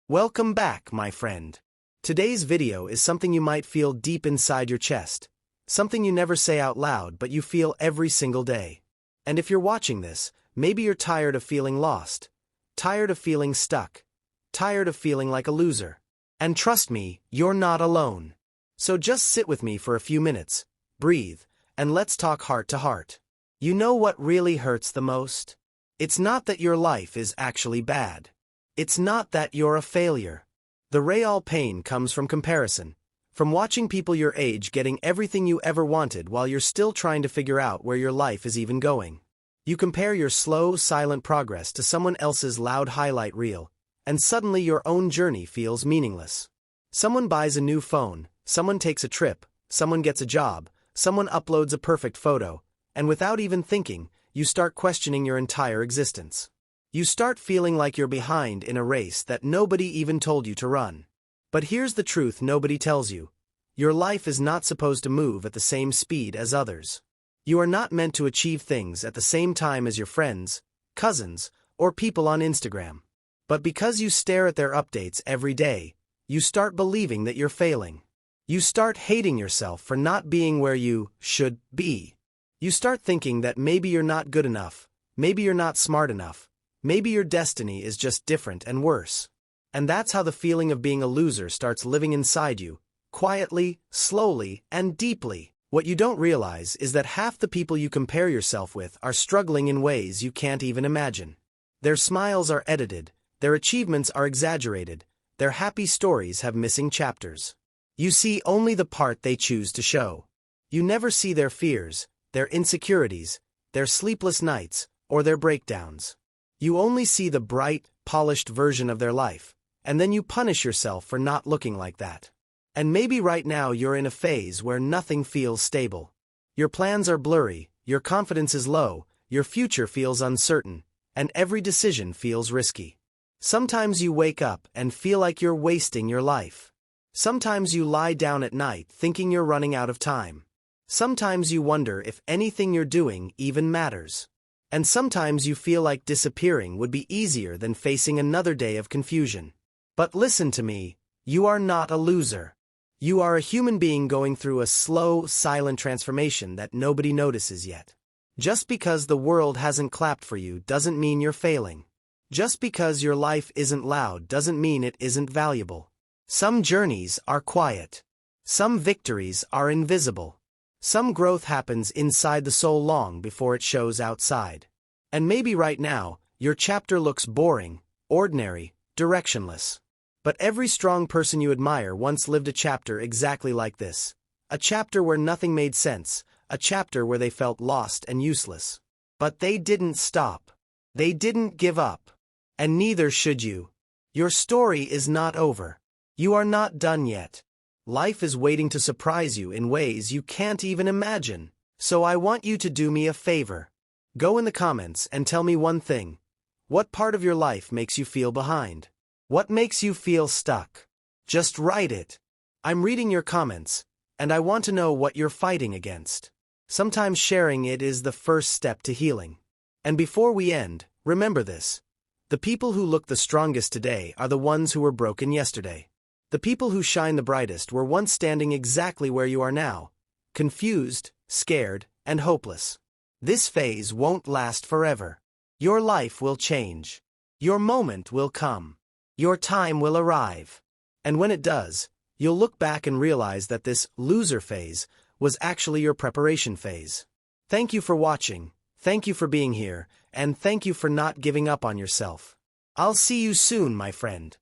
Welcome back, my friend. Today's video is something you might feel deep inside your chest. Something you never say out loud but you feel every single day. And if you're watching this, maybe you're tired of feeling lost. Tired of feeling stuck. Tired of feeling like a loser. And trust me, you're not alone. So just sit with me for a few minutes, breathe, and let's talk heart to heart. You know what really hurts the most? It's not that your life is actually bad. It's not that you're a failure. The real pain comes from comparison, from watching people your age getting everything you ever wanted while you're still trying to figure out where your life is even going. You compare your slow, silent progress to someone else's loud highlight reel, and suddenly your own journey feels meaningless. Someone buys a new phone, someone takes a trip, someone gets a job, someone uploads a perfect photo, and without even thinking, you start questioning your entire existence. You start feeling like you're behind in a race that nobody even told you to run. But here's the truth nobody tells you. Your life is not supposed to move at the same speed as others. You are not meant to achieve things at the same time as your friends, cousins, or people on Instagram. But because you stare at their updates every day, you start believing that you're failing. You start hating yourself for not being where you should be. You start thinking that maybe you're not good enough, maybe you're not smart enough. Maybe your destiny is just different and worse. And that's how the feeling of being a loser starts living inside you, quietly, slowly, and deeply. What you don't realize is that half the people you compare yourself with are struggling in ways you can't even imagine. Their smiles are edited, their achievements are exaggerated, their happy stories have missing chapters. You see only the part they choose to show. You never see their fears, their insecurities, their sleepless nights, or their breakdowns. You only see the bright, polished version of their life, and then you punish yourself for not looking like that. And maybe right now you're in a phase where nothing feels stable. Your plans are blurry, your confidence is low, your future feels uncertain, and every decision feels risky. Sometimes you wake up and feel like you're wasting your life. Sometimes you lie down at night thinking you're running out of time. Sometimes you wonder if anything you're doing even matters. And sometimes you feel like disappearing would be easier than facing another day of confusion. But listen to me, you are not a loser. You are a human being going through a slow, silent transformation that nobody notices yet. Just because the world hasn't clapped for you doesn't mean you're failing. Just because your life isn't loud doesn't mean it isn't valuable. Some journeys are quiet. Some victories are invisible. Some growth happens inside the soul long before it shows outside. And maybe right now, your chapter looks boring, ordinary, directionless. But every strong person you admire once lived a chapter exactly like this. A chapter where nothing made sense, a chapter where they felt lost and useless. But they didn't stop. They didn't give up. And neither should you. Your story is not over. You are not done yet. Life is waiting to surprise you in ways you can't even imagine. So I want you to do me a favor. Go in the comments and tell me one thing. What part of your life makes you feel behind? What makes you feel stuck? Just write it. I'm reading your comments, and I want to know what you're fighting against. Sometimes sharing it is the first step to healing. And before we end, remember this. The people who look the strongest today are the ones who were broken yesterday. The people who shine the brightest were once standing exactly where you are now, confused, scared, and hopeless. This phase won't last forever. Your life will change. Your moment will come. Your time will arrive. And when it does, you'll look back and realize that this loser phase was actually your preparation phase. Thank you for watching, thank you for being here, and thank you for not giving up on yourself. I'll see you soon, my friend.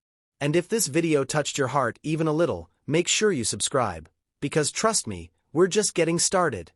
And if this video touched your heart even a little, make sure you subscribe, because trust me, we're just getting started.